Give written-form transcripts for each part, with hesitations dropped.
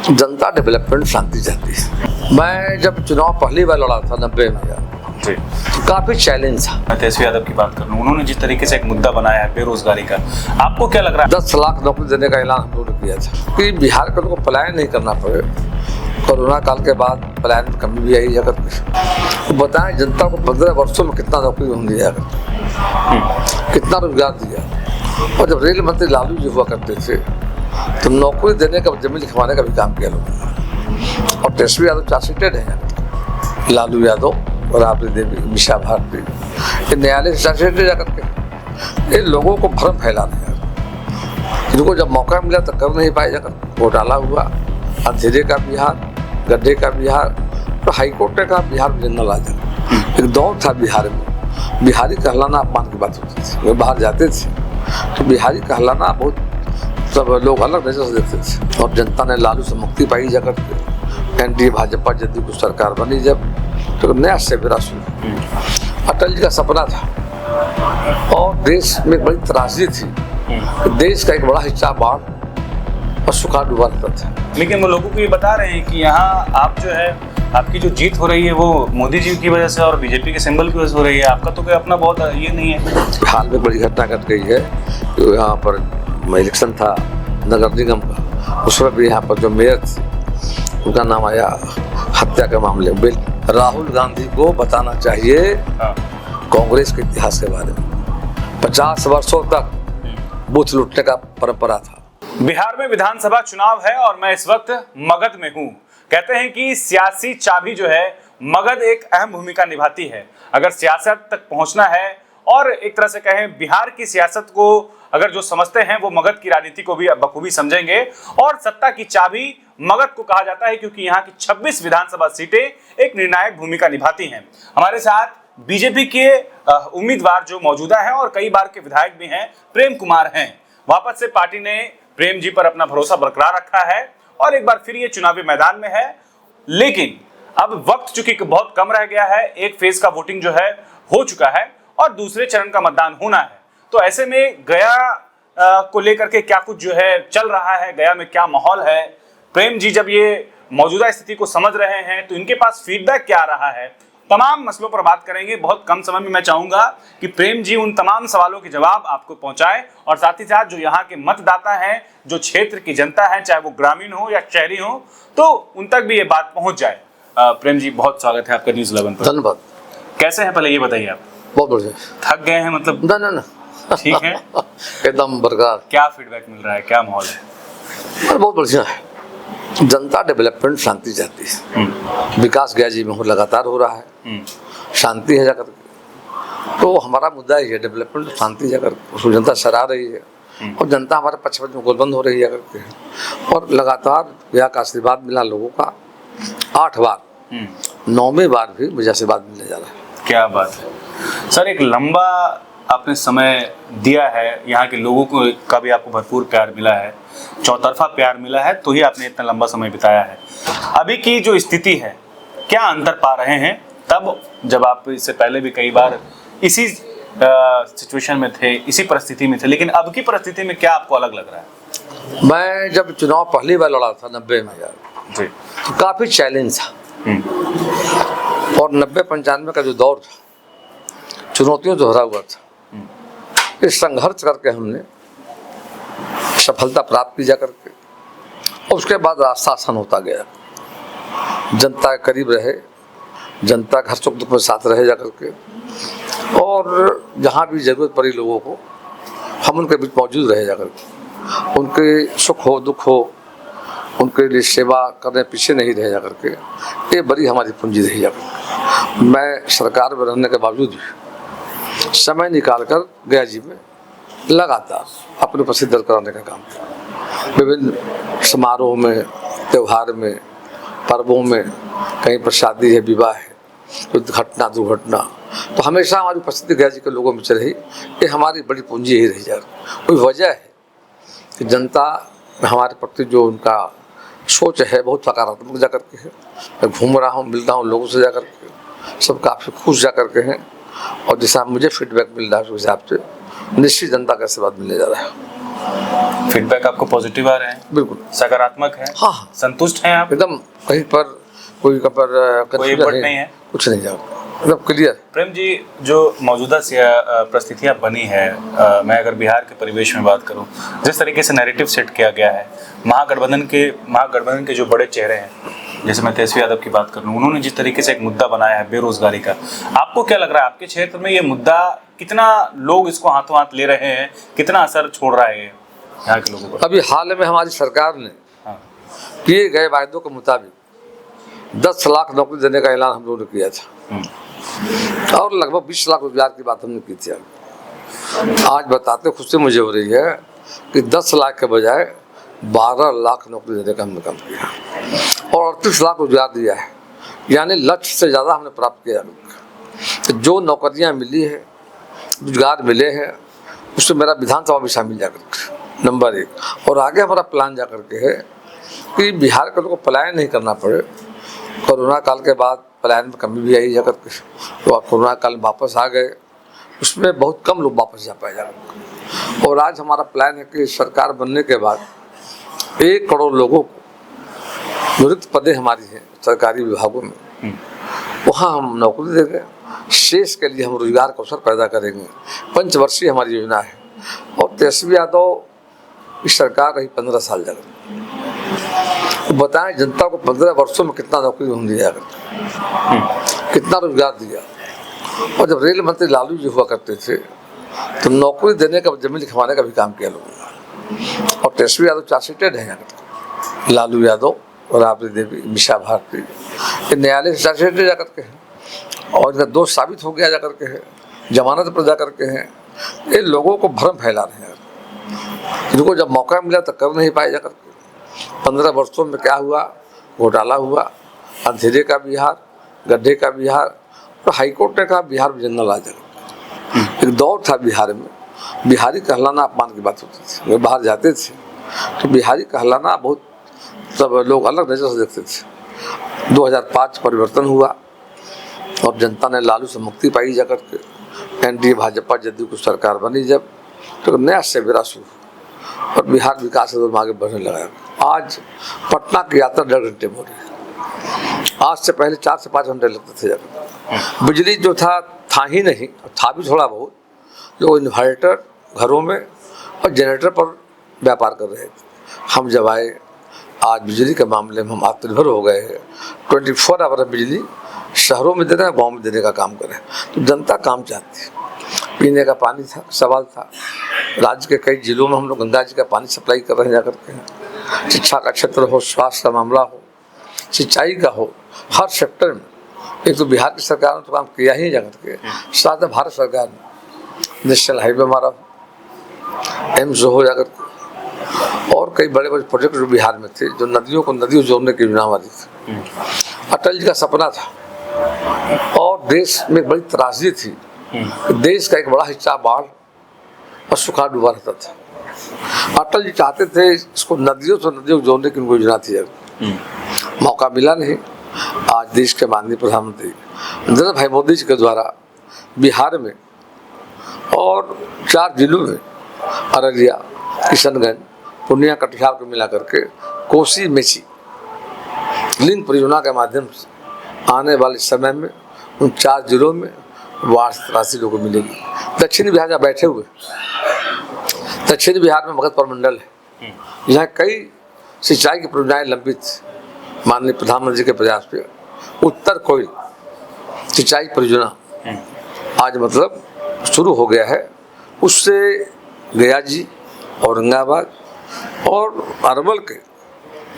जनता development शांति चाहती है। मैं जब चुनाव पहली बार लड़ा था 90 में जी, तो काफी चैलेंज था। मैं तेजस्वी यादव की बात कर लूं, उन्होंने जिस तरीके से एक मुद्दा बनाया है बेरोजगारी का, आपको क्या लग रहा है? 10 लाख नौकरी देने का ऐलान हम लोगों ने किया था कि बिहार के लोगों को पलायन नहीं करना पड़े। कोरोना काल के बाद पलायन में कमी भी आई है। अगर तो बताएं जनता को 15 वर्षों में कितना नौकरी हम दिया, कितना रोजगार दिया। और जब रेल मंत्री लालू जी हुआ करते थे तो नौकरी देने का, जमीन लिखवाने का भी काम किया लोगों ने। और तेजस्वी यादव चार्जशीटेड है, लालू यादव और राबड़ी देवी, मिशा भारती, ये न्यायालय से चार्जशीटेड जाकर के ये लोगों को भ्रम फैला दिया। इनको जब मौका मिला तो कर नहीं पाए, जाकर घोटाला हुआ, अंधेरे का बिहार, गड्ढे का बिहार, तो हाईकोर्ट ने कहा बिहार में जनरल आ जाए। एक दौर था बिहार में, बिहारी कहलाना अपमान की बात होती थी। वे बाहर जाते थे तो बिहारी कहलाना बहुत, सब लोग अलग नजर से देखते थे। और जनता ने लालू से मुक्ति पाई जाकर के, एनडीए भाजपा जदयू की सरकार बनी जब, तो नया सवेरा शुरू। अटल जी का सपना था और देश में बड़ी त्रासदी थी। देश का एक बड़ा हिस्सा बाढ़ और सूखा डूबा रहता था। लेकिन वो लोगों को ये बता रहे हैं कि यहाँ आप जो है, आपकी जो जीत हो रही है वो मोदी जी की वजह से और बीजेपी के सिंबल की वजह से हो रही है। आपका तो कोई अपना बहुत ये नहीं है। हाल में बड़ी घटना घट गई है। तो यहाँ पर इलेक्शन था नगर निगम का, उसमें भी यहाँ पर जो मेयर थे उनका नाम आया हत्या के मामले में। राहुल गांधी को बताना चाहिए कांग्रेस के इतिहास के बारे में। 50 वर्षों तक बूथ लूटने का परंपरा था। बिहार में विधानसभा चुनाव है और मैं इस वक्त मगध में हूँ। कहते हैं कि सियासी चाबी जो है मगध एक अहम भूमिका निभाती है। अगर सियासत तक पहुंचना है और एक तरह से कहें बिहार की सियासत को अगर जो समझते हैं वो मगध की राजनीति को भी बखूबी समझेंगे। और सत्ता की चाबी मगध को कहा जाता है क्योंकि यहाँ की 26 विधानसभा सीटें एक निर्णायक भूमिका निभाती हैं। हमारे साथ बीजेपी के उम्मीदवार जो मौजूदा हैं और कई बार के विधायक भी हैं, प्रेम कुमार हैं। वापस से पार्टी ने प्रेम जी पर अपना भरोसा बरकरार रखा है और एक बार फिर ये चुनावी मैदान में है। लेकिन अब वक्त चूंकि बहुत कम रह गया है, एक फेज का वोटिंग जो है हो चुका है और दूसरे चरण का मतदान होना है। तो ऐसे में गया को लेकर के क्या कुछ जो है चल रहा है, गया में क्या माहौल है, प्रेम जी जब ये मौजूदा स्थिति को समझ रहे हैं तो इनके पास फीडबैक क्या आ रहा है, तमाम मसलों पर बात करेंगे। बहुत कम समय में मैं चाहूंगा कि प्रेम जी उन तमाम सवालों के जवाब आपको पहुंचाए और साथ ही साथ जो यहाँ के मतदाता हैं, जो क्षेत्र की जनता है, चाहे वो ग्रामीण हो या शहरी हो, तो उन तक भी ये बात पहुंच जाए। प्रेम जी बहुत स्वागत है आपका न्यूज़ 11 पर। धन्यवाद। कैसे हैं पहले ये बताइए आप? बहुत बढ़िया। थक गए हैं मतलब? ना ठीक है एकदम बरकरार। क्या फीडबैक मिल रहा है, क्या माहौल है? बहुत बढ़िया है। जनता डेवलपमेंट शांति चाहती है। विकास गया जी में लगातार हो रहा है, शांति है जाकर के। तो हमारा मुद्दा ही है डेवलपमेंट, शांति जाकर उसको जनता सराह रही है और जनता हमारे पक्ष में गोलबंद हो रही है जाकर के। और लगातार गया का आशीर्वाद मिला लोगों का 8 बार, 9वें बार भी मुझे आशीर्वाद मिलने जा रहा है। क्या बात है सर, एक लंबा आपने समय दिया है, यहाँ के लोगों को का भी आपको भरपूर प्यार मिला है, चौतरफा प्यार मिला है, तो ही आपने इतना लंबा समय बिताया है। अभी की जो स्थिति है, क्या अंतर पा रहे हैं तब जब आप इससे पहले भी कई बार इसी सिचुएशन में थे, इसी परिस्थिति में थे, लेकिन अब की परिस्थिति में क्या आपको अलग लग रहा है? मैं जब चुनाव पहली बार लड़ा था 90 में जी, तो काफी चैलेंज था। और 90-95 का जो दौर था, चुनौतियों से भरा हुआ था। इस संघर्ष करके हमने सफलता प्राप्त की जाकर के और उसके बाद रास्ता आसान होता गया। जनता के करीब रहे, जनता के हर सुख दुख में साथ रहे जाकर के, और जहाँ भी जरूरत पड़ी लोगों को हम उनके बीच मौजूद रहे जाकर के। उनके सुख हो दुख हो, उनके लिए सेवा करने पीछे नहीं रहे जाकर के। ये बड़ी हमारी पूंजी रही जाकर। मैं सरकार में रहने के बावजूद भी समय निकालकर गया जी में लगातार अपने उपस्थिति दर्ज कराने का काम किया। विभिन्न समारोह में, त्यौहार में, पर्वों में, कहीं पर शादी है, विवाह है, कोई घटना दुर्घटना, तो हमेशा हमारी उपस्थिति गया जी के लोगों में रही। ये हमारी बड़ी पूंजी ही रही जा रही। कोई वजह है कि जनता हमारे प्रति जो उनका सोच है बहुत सकारात्मक जा करके है। मैं घूम रहा हूँ, मिलता हूँ लोगों से जा करके, सब काफ़ी खुश जा करके हैं। और जैसा मुझे फीडबैक मिल रहा है उस हिसाब से निश्चित जनता का आशीर्वाद मिलने जा रहा है। फीडबैक आपको पॉजिटिव आ रहे हैं, बिल्कुल सकारात्मक है, हाँ हाँ संतुष्ट हैं आप? एकदम, कहीं पर कोई कोई बट नहीं है, कुछ नहीं है, एकदम क्लियर। प्रेम जी, जो मौजूदा परिस्थितियां बनी है, मैं अगर बिहार के परिवेश में बात करूं, जिस तरीके से नैरेटिव सेट किया गया है, महागठबंधन के जो बड़े चेहरे हैं, जैसे मैं तेजस्वी यादव की बात करूं, उन्होंने जिस तरीके से एक मुद्दा बनाया है बेरोजगारी का, आपको क्या लग रहा है आपके क्षेत्र में ये मुद्दा कितना लोग इसको हाथों हाथ ले रहे हैं, कितना असर छोड़ रहा है ये यहाँ के लोगों पर? अभी हाल में हमारी सरकार ने किए गए वायदों के मुताबिक 10 लाख नौकरी देने का ऐलान हम लोगों ने किया था और लगभग 20 लाख रोजगार की बात हमने की थी। आज बताते खुशी मुझे हो रही है कि 10 लाख के बजाय 12 लाख नौकरी देने का हमने काम किया और 38 लाख रोजगार दिया है, यानी लक्ष्य से ज़्यादा हमने प्राप्त किया। तो जो नौकरियां मिली है, रोजगार मिले हैं, उसमें मेरा विधानसभा भी शामिल जाकर नंबर 1। और आगे हमारा प्लान जा करके है कि बिहार के लोगों को पलायन नहीं करना पड़े। कोरोना काल के बाद पलायन में कमी भी आई जा करके, तो कोरोना काल में वापस आ गए, उसमें बहुत कम लोग वापस जा पाए जा करके। और आज हमारा प्लान है कि सरकार बनने के बाद 1 करोड़ लोगों को जो रिक्त पदें हमारी हैं सरकारी विभागों में, वहाँ हम नौकरी देंगे। शेष के लिए हम रोजगार का अवसर पैदा करेंगे। 5 वर्षीय हमारी योजना है और तेजस्वी यादव की सरकार रही 15 साल जाकर। तो बताएं जनता को 15 वर्षों में कितना नौकरी हम दिया करते, कितना रोजगार दिया। और जब रेल मंत्री लालू जी हुआ करते थे तो नौकरी देने का, जमीन लिखवाने का भी काम किया लोगों ने। और तेजस्वी यादव चार्जशीटेड है, लालू यादव और राबड़ी देवी, मिशा भारती, ये न्यायालय से चार्जशीटेड जा करके हैं और इनका दोष साबित हो गया जा करके है, जमानत पर जा करके हैं। ये लोगों को भ्रम फैला रहे हैं, इनको जब मौका मिला तो कर नहीं पाए जा करके। 15 वर्षों में क्या हुआ, घोटाला हुआ, अंधेरे का बिहार, गड्ढे का बिहार, और हाईकोर्ट ने कहा बिहार में जंगल आ जाएगा। एक दौर था बिहार में, बिहारी कहलाना अपमान की बात होती थी। वे बाहर जाते थे तो बिहारी कहलाना बहुत, सब लोग अलग नज़र से देखते थे। 2005 परिवर्तन हुआ और जनता ने लालू से मुक्ति पाई जा करके, एनडीए भाजपा जदयू की सरकार बनी जब, तो नया सवेरा शुरू और बिहार विकास के दौर आगे बढ़ने लगा। आज पटना की यात्रा 1.5 घंटे में हो रही है। आज से पहले 4 से 5 घंटे लगते थे जाकर। बिजली जो था ही नहीं, था भी थोड़ा बहुत, जो इन्वर्टर घरों में और जनरेटर पर व्यापार कर रहे थे। हम जब आए, आज बिजली के मामले में हम आत्मनिर्भर हो गए हैं। 24 आवर बिजली शहरों में दे रहे हैं, गाँव में देने का काम करें। तो जनता काम चाहती है। पीने का पानी था, सवाल था। राज्य के कई जिलों में हम लोग गंगा जी का पानी सप्लाई कर रहे हैं जाकर के। शिक्षा का क्षेत्र हो, स्वास्थ्य का मामला हो, सिंचाई का हो, हर सेक्टर में एक तो बिहार की सरकार ने तो काम किया ही जाकर के, साथ में भारत सरकार ने नेशनल हाईवे हमारा एम्स हो जाकर के, और कई बड़े बड़े प्रोजेक्ट जो बिहार में थे, जो नदियों को नदियों जोड़ने की योजना हमारी थी। अटल जी का सपना था और देश में बड़ी त्रासदी थी। देश का एक बड़ा हिस्सा बाढ़ और सूखा डूबा रहता था। अटल जी चाहते थे इसको नदियों से नदियों जोड़ने की उनको योजना थी, मौका मिला नहीं। आज देश के माननीय प्रधानमंत्री नरेंद्र भाई मोदी जी के द्वारा बिहार में और 4 जिलों में, अररिया, किशनगंज, पूर्णिया, कटिहार को मिला करके कोसी मेची लिंक परियोजना के माध्यम से आने वाले समय में उन 4 जिलों में बाढ़ राशि लोगों को मिलेगी। दक्षिणी बिहार जहाँ बैठे हुए, दक्षिणी बिहार में मगध प्रमंडल है, जहाँ कई सिंचाई की परियोजनाएं लंबित माननीय प्रधानमंत्री जी के प्रयास पे। उत्तर कोयल सिंचाई परियोजना आज मतलब शुरू हो गया है। उससे गया जी, औरंगाबाद और अरवल के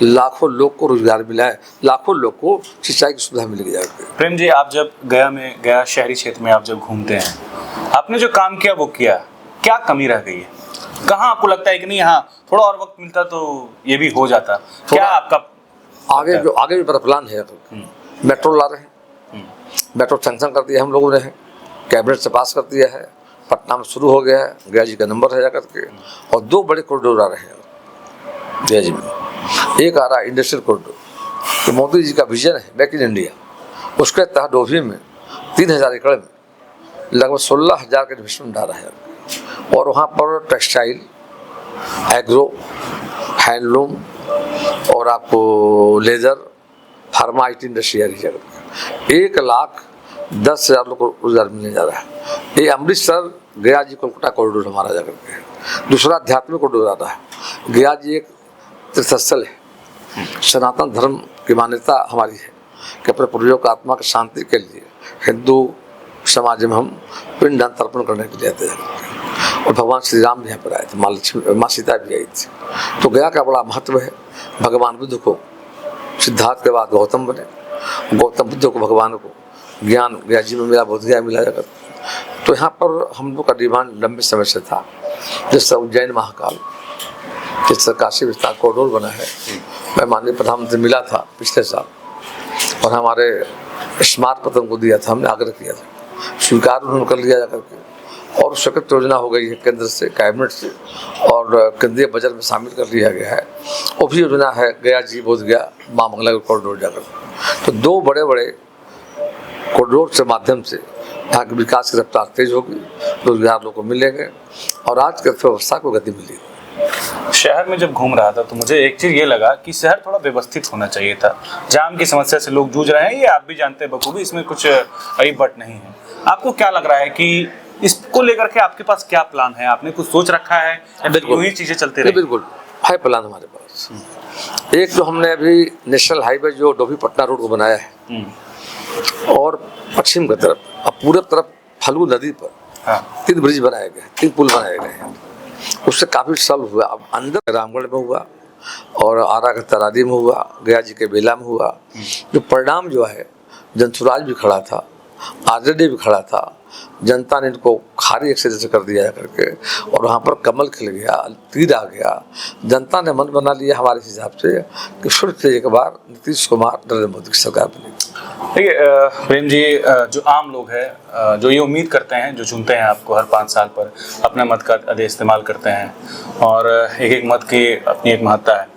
लाखों लोग को रोजगार मिला है, लाखों लोग को सिंचाई की सुविधा मिल गई। प्रेम जी, आप जब गया शहरी क्षेत्र में आप जब घूमते हैं, आपने जो काम किया वो किया, क्या कमी रह गई है? कहाँ आपको लगता है कि नहीं, हाँ थोड़ा और वक्त मिलता तो ये भी हो जाता? क्या आपका आगे भी बड़ा प्लान है? मेट्रो ला रहे हैं, मेट्रो सैंक्शन कर दिया हम लोगों ने, कैबिनेट से पास कर दिया है, पटना में शुरू हो गया है, गया जी का नंबर है जाकर के। और 2 बड़े कॉरिडोर आ रहे हैं गया जी में। एक आ रहा है इंडस्ट्रियल कॉरिडोर, तो मोदी जी का विजन है मेक इन इंडिया, उसके तहत डोभी में 3000 एकड़ में लगभग 16,000 का इन्वेस्टमेंट आ रहा है। और वहाँ पर टेक्सटाइल, एग्रो, हैंडलूम और आपको लेजर, फार्मा, IT इंडस्ट्री है। 1,10,000 लोग को रोजगार मिलने जा रहा है। ये अमृतसर गया जी कोलकाता कॉरिडोर हमारा जाकर के। दूसरा आध्यात्मिक कॉरिडोर आता है। गया जी एक तीर्थस्थल है। सनातन धर्म की मान्यता हमारी है कि अपने पूर्वजों की आत्मा की शांति के लिए हिंदू समाज में हम पिंडदान तर्पण करने के लिए आते हैं। और भगवान श्री राम भी यहाँ पर आए थे, माँ लक्ष्मी, माँ सीता भी आई थी। तो गया का बड़ा महत्व है। भगवान बुद्ध को सिद्धार्थ के बाद गौतम बने, गौतम बुद्ध को भगवान को ज्ञान गया जी में मिला, बोध गया मिला जाकर। तो यहाँ पर हम लोग का डिमांड लंबे समय से था। जैसे उज्जैन महाकाल, जिस काशी विस्तार कॉरिडोर बना है, मैं माननीय प्रधानमंत्री मिला था पिछले साल और हमारे स्मारक पत्र को दिया था, हमने आग्रह किया था, स्वीकार उन्होंने कर लिया जाकर के। और स्वीकृत योजना हो गई है केंद्र से, कैबिनेट से, और केंद्रीय बजट में शामिल कर लिया गया है। वो भी योजना है गया जी बोध गया माँ मंगला कॉरिडोर जाकर। तो 2 बड़े बड़े कॉरिडोर के माध्यम से यहाँ के विकास की रफ्तार तेज होगी, रोजगार लोगों को मिलेंगे और आज की अर्थव्यवस्था को गति मिलेगी। शहर में जब घूम रहा था तो मुझे एक चीज ये लगा कि शहर थोड़ा व्यवस्थित होना चाहिए था। जाम की समस्या से लोग जूझ रहे हैं, ये आप भी जानते हैं बखूबी, इसमें कुछ अईबट नहीं है। आपको क्या लग रहा है कि इसको लेकर के आपके पास क्या प्लान है? आपने कुछ सोच रखा है या यूं ही चीजें चलते रहेंगी? बिल्कुल है प्लान हमारे पास। एक तो हमने अभी नेशनल हाईवे जो डोभी पटना रोड को बनाया है, और पश्चिम की तरफ अब पूरब तरफ फल्गु नदी पर 3 ब्रिज बनाए गए, 3 पुल बनाए गए हैं। उससे काफ़ी सॉल्व हुआ। अब अंदर रामगढ़ में हुआ और आरा के तरारी में हुआ, गया जी के बेला में हुआ। जो परिणाम जो है, जनसुराज भी खड़ा था, RJD भी खड़ा था, जनता ने इनको खारी एक से कर दिया करके, और वहाँ पर कमल खिल गया, तीर आ गया। जनता ने मन बना लिया हमारे हिसाब से कि फिर से एक बार नीतीश कुमार नरेंद्र मोदी की सरकार बनेगी। देखिए प्रेम जी, जो आम लोग हैं जो ये उम्मीद करते हैं, जो चुनते हैं आपको हर 5 साल पर, अपना मत का अधिक इस्तेमाल करते हैं और एक मत की अपनी एक महत्ता है,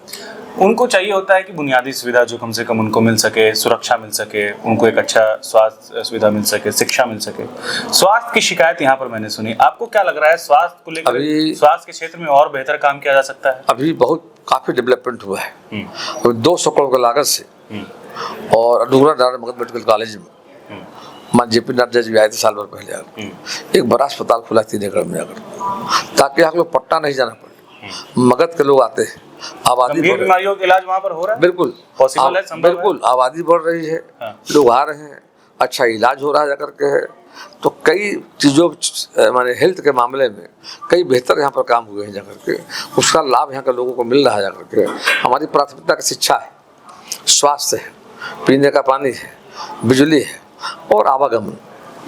उनको चाहिए होता है कि बुनियादी सुविधा जो कम से कम उनको मिल सके, सुरक्षा मिल सके, उनको एक अच्छा स्वास्थ्य सुविधा मिल सके, शिक्षा मिल सके। स्वास्थ्य की शिकायत यहाँ पर मैंने सुनी। आपको क्या लग रहा है स्वास्थ्य को लेकर? स्वास्थ्य के क्षेत्र में और बेहतर काम किया जा सकता है? अभी काफी डेवलपमेंट हुआ है। 200 करोड़ की लागत से, और अडूरा मगध मेडिकल कॉलेज में मां JP नड्डा जी आए थे साल भर पहले, एक बड़ा अस्पताल खुला 3 एकड़ में जाकर, ताकि यहाँ लोग पटना नहीं जाना पड़े। मगध के लोग आते हैं, आबादी बीमारियों का इलाज वहाँ पर हो रहा है। बिल्कुल पॉसिबल है, संभव है। बिल्कुल आबादी बढ़ रही है, लोग आ रहे हैं, अच्छा इलाज हो रहा है जाकर के है। तो कई चीज़ों माने हेल्थ के मामले में कई बेहतर यहाँ पर काम हुए हैं जाकर के, उसका लाभ यहाँ के लोगों को मिल रहा है जाकर के। हमारी प्राथमिकता की शिक्षा है, स्वास्थ्य है, पीने का पानी है, बिजली है और आवागमन,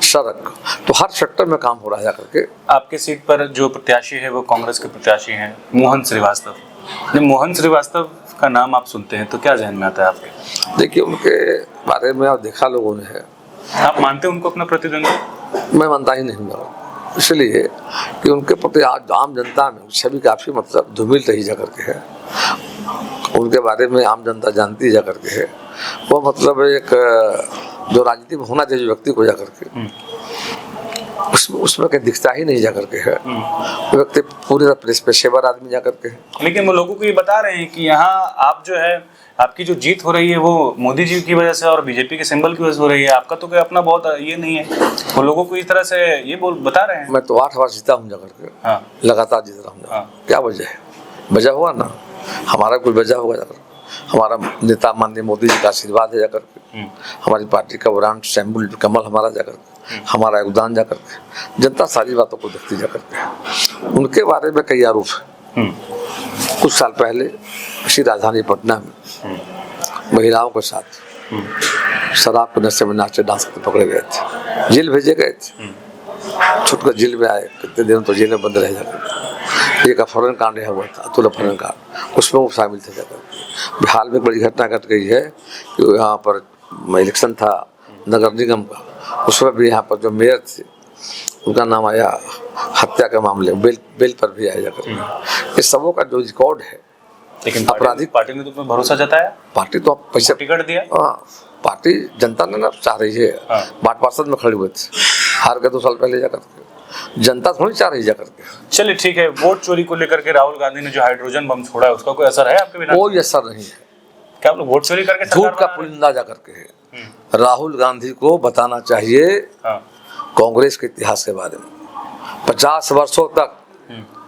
सड़क, तो हर सेक्टर में काम हो रहा है जाकर के। आपके सीट पर जो प्रत्याशी है वो कांग्रेस के प्रत्याशी हैं, मोहन श्रीवास्तव। मोहन श्रीवास्तव का नाम आप सुनते हैं तो क्या ज़हन में आता है आपके? देखिए, उनके बारे में आप देखा लोगों ने है। आप मानते हैं उनको अपना प्रतिद्वंदी? मैं मानता ही नहीं हूँ, इसलिए कि उनके प्रति आज आम जनता में छवि काफ़ी मतलब धूमिल रही जा करके है। उनके बारे में आम जनता जानती जा करके है। वो मतलब एक जो राजनीति में होना चाहिए व्यक्ति को जाकर के, उसमें कहीं दिखता ही नहीं जाकर के है। व्यक्ति पूरी तरह पेशेवर आदमी जाकर के है। लेकिन वो लोगों को ये बता रहे हैं कि यहाँ आप जो है, आपकी जो जीत हो रही है वो मोदी जी की वजह से और बीजेपी के सिंबल की वजह से हो रही है, आपका तो कोई अपना बहुत ये नहीं है। वो लोगों को इस तरह से ये बता रहे हैं। मैं तो 8 बार जीता हूँ जाकर के। हाँ। लगातार जीत रहा हूँ। क्या वजह है? वजह हुआ ना, हमारा कोई वजह होगा जाकर, हमारा नेता माननीय मोदी जी का आशीर्वाद है जाकर के, हमारी पार्टी का ब्रांड सिंबल कमल हमारा जाकर के, हमारा योगदान जाकर के, जनता सारी बातों को देखती जाकर के। उनके बारे में कई आरोप है। कुछ साल पहले इसी राजधानी पटना में महिलाओं के साथ शराब के नशे में नाचे डांस करते पकड़े गए थे, जेल भेजे गए थे। छुटकर जेल में आए, कितने दिनों तो जेल में बंद रह जाकर। एक अपहरण कांड हुआ था, अतुल अपहरण कांड, उसमें वो शामिल थे जाकर। बिहार में एक बड़ी घटना घट गई है कि यहाँ पर इलेक्शन था नगर निगम का, उसमें भी यहाँ पर जो मेयर थे उनका नाम आया हत्या के मामले, बेल पर भी आया जाकर। इस सबों का जो रिकॉर्ड है, लेकिन आपराधिक पार्टी ने तो भरोसा जताया। पार्टी तो पैसे टिकट दिया। पार्टी जनता ने ना चाह रही है। 8 पार्षद में खड़े हुए थे, हार गए 2 साल पहले जाकर। जनता थोड़ी चाह रही जा करके। चलिए ठीक है, वोट चोरी को लेकर के राहुल गांधी ने जो हाइड्रोजन बम छोड़ा है उसका कोई असर है आपके बिना? कोई असर नहीं है। क्या आप लोग वोट चोरी करके झूठ का पुलिंदा जा करके है। राहुल गांधी को बताना चाहिए कांग्रेस के इतिहास के बारे में। 50 वर्षों तक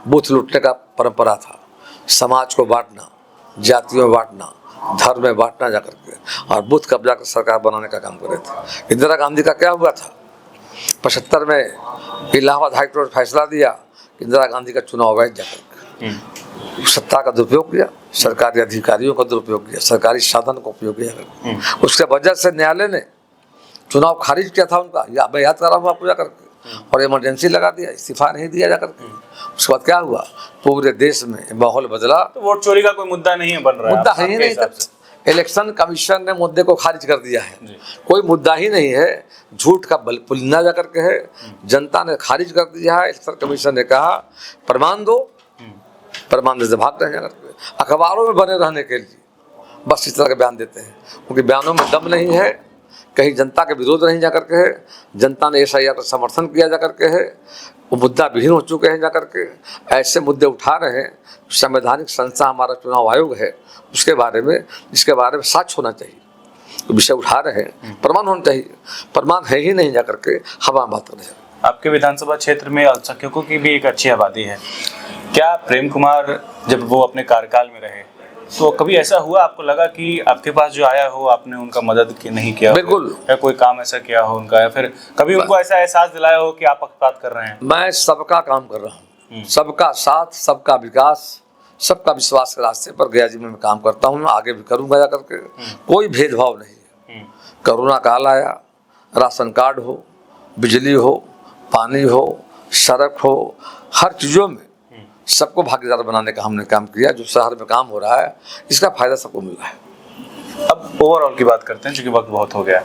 बूथ लूटने का परंपरा था, समाज को बांटना, जातियों में बांटना, धर्म में बांटना जा करके, और बूथ कब्जा कर सरकार बनाने का काम करे थे। इंदिरा गांधी का क्या हुआ था? 75 में इलाहाबाद हाईकोर्ट ने फैसला दिया कि इंदिरा गांधी का चुनाव अवैध जा करके, सत्ता का दुरुपयोग किया, सरकारी अधिकारियों का दुरुपयोग किया, सरकारी साधन का उपयोग किया। उसके वजह से न्यायालय ने चुनाव खारिज किया था उनका, या मैं याद कर रहा हूँ आपको जा करके, और इमरजेंसी लगा दिया, इस्तीफा नहीं दिया जा करके। उसके बाद क्या हुआ? पूरे देश में माहौल बदला। तो वोट चोरी का कोई मुद्दा नहीं बन रहा है? मुद्दा है ही नहीं तक। इलेक्शन कमीशन ने मुद्दे को खारिज कर दिया है, कोई मुद्दा ही नहीं है। झूठ का पुलिंदा जा करके है, जनता ने खारिज कर दिया है। इलेक्शन कमीशन ने कहा प्रमाण दो, प्रमाण देने से भाग रहे हैं, अखबारों में बने रहने के लिए बस इस तरह के बयान देते हैं। उनके बयानों में दम नहीं है, कहीं जनता के विरोध नहीं जा करके है। जनता ने SIR का समर्थन किया जा करके है, वो मुद्दा विहीन हो चुके हैं जा करके। ऐसे मुद्दे उठा रहे हैं। संवैधानिक संस्था हमारा चुनाव आयोग है, उसके बारे में, जिसके बारे में साक्ष्य होना चाहिए, तो विषय उठा रहे हैं, प्रमाण होना चाहिए। प्रमाण है ही नहीं जा करके हवा बात कर रहे हैं। आपके विधानसभा क्षेत्र में अल्पसंख्यकों की भी एक अच्छी आबादी है। क्या प्रेम कुमार जब वो अपने कार्यकाल में रहे तो कभी ऐसा हुआ आपको लगा कि आपके पास जो आया हो आपने उनका मदद नहीं किया? बिल्कुल। या कोई काम ऐसा किया हो उनका, या फिर कभी उनको ऐसा एहसास दिलाया हो कि आप पक्षपात कर रहे हैं? मैं सबका काम कर रहा हूँ, सबका साथ, सबका विकास, सबका विश्वास के रास्ते पर गया जी मैं काम करता हूँ, आगे भी करूँगा जा करके। कोई भेदभाव नहीं है। कोरोना काल आया, राशन कार्ड हो, बिजली हो, पानी हो, सड़क हो, हर चीज़ों में सबको भागीदार बनाने का हमने काम किया। जो शहर में काम हो रहा है इसका फायदा सबको मिल रहा है। अब ओवरऑल की बात करते हैं, क्योंकि वक्त बहुत हो गया।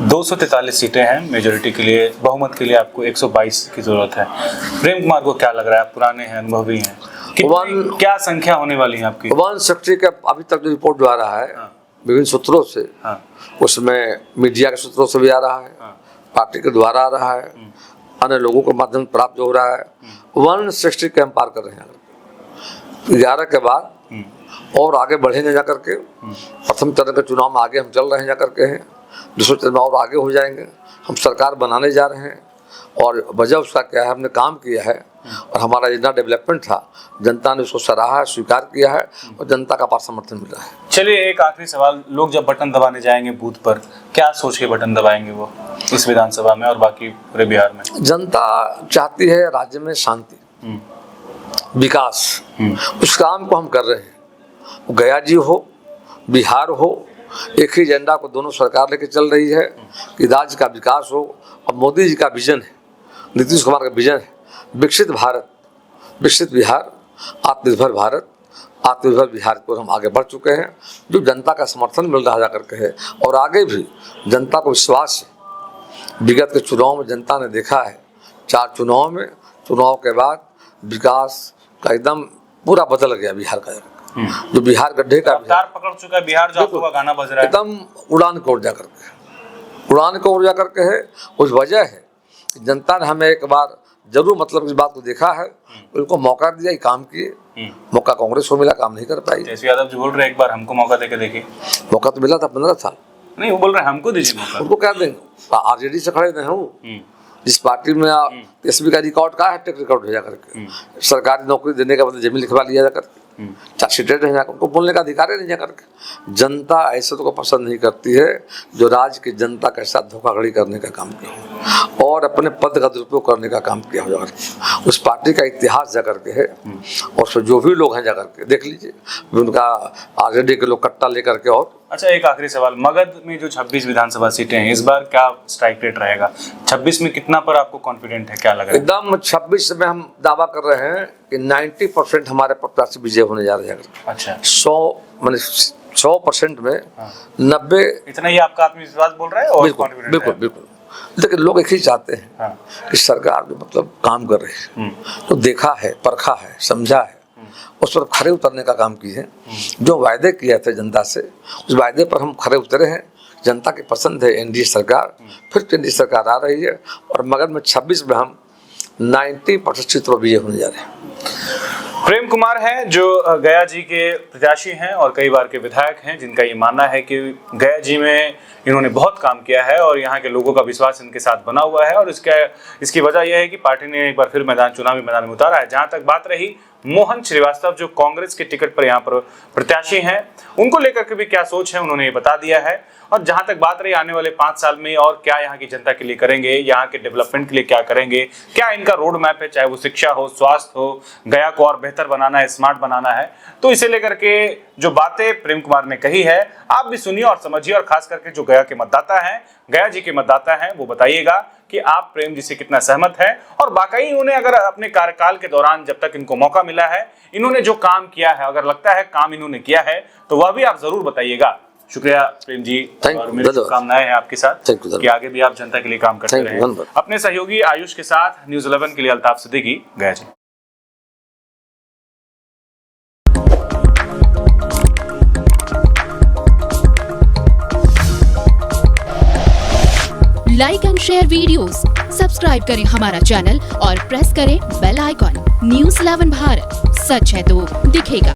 243 सीटें हैं मेजोरिटी के लिए, बहुमत के लिए आपको 122 की जरूरत है। प्रेम कुमार को क्या लग रहा है? आप पुराने हैं, अनुभवी हैं, क्या संख्या होने वाली है आपकी? 160 का अभी तक जो रिपोर्ट जो आ रहा है विभिन्न सूत्रों से, उसमें मीडिया के सूत्रों से भी आ रहा है, पार्टी के द्वारा आ रहा है, अन्य लोगों के माध्यम से प्राप्त हो रहा है। 160 के हम पार कर रहे हैं। 11 के बाद और आगे बढ़ेंगे जा करके। प्रथम चरण के चुनाव में आगे हम चल रहे हैं जा करके हैं, दूसरे चरण में और आगे हो जाएंगे। हम सरकार बनाने जा रहे हैं, और वजह उसका क्या है? हमने काम किया है, और हमारा जितना डेवलपमेंट था जनता ने उसको सराहा है, स्वीकार किया है, और जनता का पार समर्थन मिला है। चलिए एक आखिरी सवाल, लोग जब बटन दबाने जाएंगे बूथ पर, क्या सोच के बटन दबाएंगे वो इस विधानसभा में और बाकी पूरे बिहार में? जनता चाहती है राज्य में शांति, विकास। उस काम को हम कर रहे हैं। गया जी हो, बिहार हो, एक ही एजेंडा को दोनों सरकार लेके चल रही है कि राज्य का विकास हो। अब मोदी जी का विजन है, नीतीश कुमार का विजन है, विकसित भारत, विकसित बिहार, आत्मनिर्भर भारत, आत्मनिर्भर बिहार को हम आगे बढ़ चुके हैं। जो जनता का समर्थन मिल रहा जा करके है, और आगे भी जनता को विश्वास है। विगत के चुनाव में जनता ने देखा है, 4 चुनाव में, चुनाव के बाद विकास का एकदम पूरा बदल गया बिहार का। जो बिहार गड्ढे का रफ्तार पकड़ चुका है बिहार, जो आपका गाना बज रहा है, एकदम उड़ान को उड़ जा करके, उड़ान को उड़ जा करके है। उस वजह है कि जनता ने हमें एक बार जरूर मतलब इस बात को देखा है, उनको मौका दिया, काम किए। मौका कांग्रेस को मिला, काम नहीं कर पाई। तेजस्वी यादव जी बोल रहे एक बार हमको मौका देके देखिए। मौका तो मिला था 15 साल। नहीं, वो बोल रहे हैं हमको दीजिए मौका। उनको क्या देंगे? RJD से खड़े नहीं हो, जिस पार्टी में तेजस्वी का रिकॉर्ड का है, टेक रिकॉर्ड हो जा करके, सरकारी नौकरी देने का मतलब जमीन लिखवा लिया जा करके, चार्जशीटेड नहीं जाकर, उनको बोलने का अधिकार ही नहीं जा करके। जनता ऐसे तो को पसंद नहीं करती है जो राज्य की जनता के साथ धोखाधड़ी करने का काम किया और अपने पद का दुरुपयोग करने का काम किया हो जा करके। उस पार्टी का इतिहास जा करके है, और उसमें जो भी लोग हैं जा करके देख लीजिए, उनका RJD के लोग कट्टा लेकर के। और अच्छा, एक आखिरी सवाल, मगध में जो 26 विधानसभा सीटें हैं, इस बार क्या स्ट्राइक रेट रहेगा? 26 में कितना पर आपको कॉन्फिडेंट है, क्या लग रहा है? एकदम 26 में हम दावा कर रहे हैं कि 90% हमारे प्रत्याशी विजय होने जा रहे हैं। अच्छा, 100% में 90। इतना ही आपका आत्मविश्वास बोल रहा है? और बिल्कुल बिल्कुल बिल्कुल। लेकिन लोग एक ही चाहते हैं कि सरकार जो मतलब काम कर रही है, तो देखा है, परखा है, समझा है, उस पर खरे उतरने का काम किए। जो वायदे किए थे जनता से, उस वायदे पर हम खरे उतरे हैं। जनता की पसंद है NDA सरकार, फिर NDA सरकार आ रही है, और मगध में 26 में हम 90% सीट पर विजय होने जा रहे हैं। प्रेम कुमार हैं जो गया जी के प्रत्याशी हैं और कई बार के विधायक हैं, जिनका ये मानना है कि गया जी में इन्होंने बहुत काम किया है और यहाँ के लोगों का विश्वास इनके साथ बना हुआ है और इसकी वजह यह है कि पार्टी ने एक बार फिर चुनावी मैदान में उतारा है। जहां तक बात रही मोहन श्रीवास्तव जो कांग्रेस के टिकट पर यहाँ पर प्रत्याशी हैं, उनको लेकर के भी क्या सोच है उन्होंने ये बता दिया है। और जहां तक बात रही आने वाले 5 साल में और क्या यहाँ की जनता के लिए करेंगे, यहाँ के डेवलपमेंट के लिए क्या करेंगे, क्या इनका रोड मैप है, चाहे वो शिक्षा हो, स्वास्थ्य हो, गया को और बेहतर बनाना है, स्मार्ट बनाना है, तो इसे लेकर के जो बातें प्रेम कुमार ने कही है आप भी सुनिए और समझिए। और खास करके जो गया के मतदाता हैं, गया जी के मतदाता हैं, वो बताइएगा कि आप प्रेम जी से कितना सहमत है और वाकई इन्होंने अगर अपने कार्यकाल के दौरान जब तक इनको मौका मिला है इन्होंने जो काम किया है, अगर लगता है काम इन्होंने किया है तो वह भी आप जरूर बताइएगा। शुक्रिया प्रेम जी और मेरी शुभकामनाएं हैं आपके साथ कि आगे भी आप जनता के लिए काम करते रहें। अपने सहयोगी आयुष के साथ न्यूज़ 11 के लिए Altaf Siddiqui, Gaya ji. Like and share videos, subscribe करें हमारा चैनल और प्रेस करें बेल आइकॉन। न्यूज़ 11 भारत, सच है तो दिखेगा।